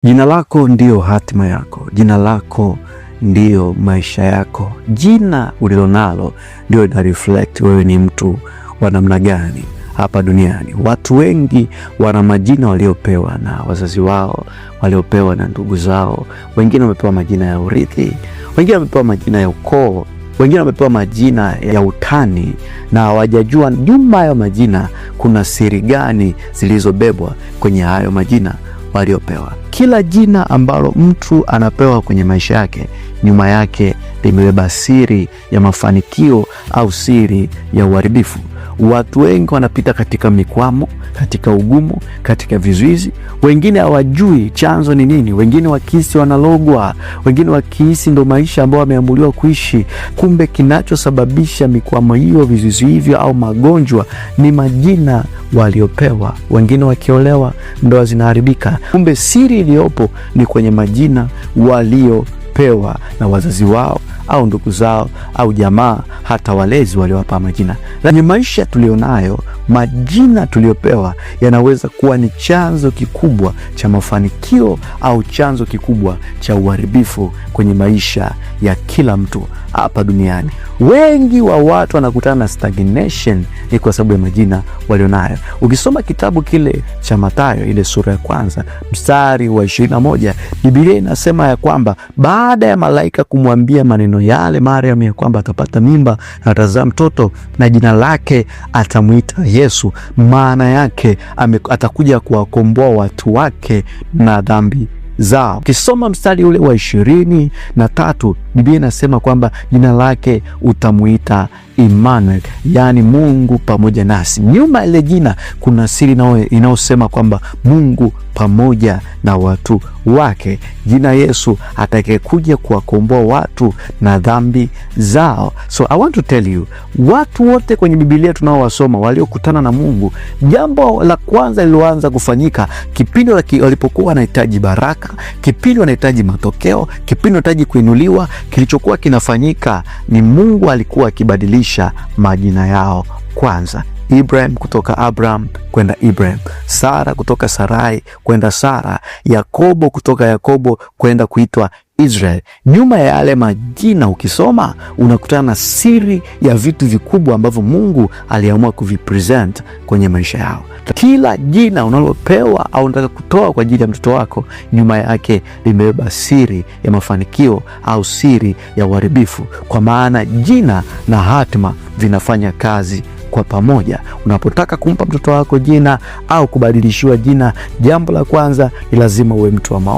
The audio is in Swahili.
Jina lako ndiyo hatima yako. Jina lako ndiyo maisha yako. Jina ulilonalo ndio ina reflect wewe ni mtu wa namna gani hapa duniani. Watu wengi wana majina waliopewa na wazazi wao, waliopewa na ndugu zao. Wengine wamepewa majina ya urithi, wengine wamepewa majina ya ukoo, wengine wamepewa majina ya utani, na hawajajua nyuma ya majina kuna siri gani zilizobebwa kwenye hayo majina waliopewa. Kila jina ambalo mtu anapewa kwenye maisha yake, nyuma yake limebeba siri ya mafanikio au siri ya uharibifu. Watu wengi wanapita katika mikwamo, katika ugumu, katika vizuizi. Wengine hawajui chanzo ni nini, wengine wakihisi wanalogwa, wengine wakihisi ndo maisha ambayo wameambuliwa kuishi. Kumbe kinachosababisha mikwamo hiyo, vizuizi hivyo au magonjwa ni majina waliopewa. Wengine wakiolewa ndoa zinaharibika. Kumbe siri iliyopo ni kwenye majina waliopewa na wazazi wao au ndugu zao au jamaa, hata walezi waliowapa majina. Kwenye maisha tulionayo, majina tuliopewa yanaweza kuwa ni chanzo kikubwa cha mafanikio au chanzo kikubwa cha uharibifu kwenye maisha ya kila mtu hapa duniani. Wengi wa watu wanakutana na stagnation ni kwa sababu ya majina walionayo. Ukisoma kitabu kile cha Mathayo, ile sura ya 1 mstari wa 21, Biblia inasema ya kwamba baada ya malaika kumwambia maneno yale Mariam ya kwamba atapata mimba na atazaa mtoto na jina lake atamuita Yesu, maana yake atakuja kuwakomboa watu wake na dhambi zao. Ukisoma mstari ule wa 23, Biblia inasema kwamba jina lake utamuita Emmanuel, yani Mungu pamoja nasi. Nyuma ile jina kuna siri inayosema kwamba Mungu pamoja na watu wake. Jina Yesu atakayekuja kuwakomboa watu na dhambi zao. So I want to tell you, watu wote kwenye Biblia tunaowasoma waliokutana na Mungu, jambo la kwanza liloanza kufanyika kipindi walipokuwa wanahitaji baraka, kipindi wanahitaji matokeo, kipindi wanahitaji kuinuliwa, kilichokuwa kinafanyika ni Mungu alikuwa akibadilisha majina yao kwanza. Ibrahim kutoka Abraham kwenda Ibrahim, Sara kutoka Sarai kwenda Sara, Yakobo kutoka Yakobo kwenda kuitwa Israel. Nyuma ya yale majina ukisoma unakutana na siri ya vitu vikubwa ambavyo Mungu aliamua kuvipresent kwenye maisha yao. Kila jina unalopewa au unataka kutoa kwa ajili ya mtoto wako, nyuma yake limebeba siri ya mafanikio au siri ya uharibifu, kwa maana jina na hatima vinafanya kazi kwa pamoja. Unapotaka kumpa mtoto wako jina au kubadilishiwa jina, jambo la kwanza ni lazima uwe mtu wa maombi.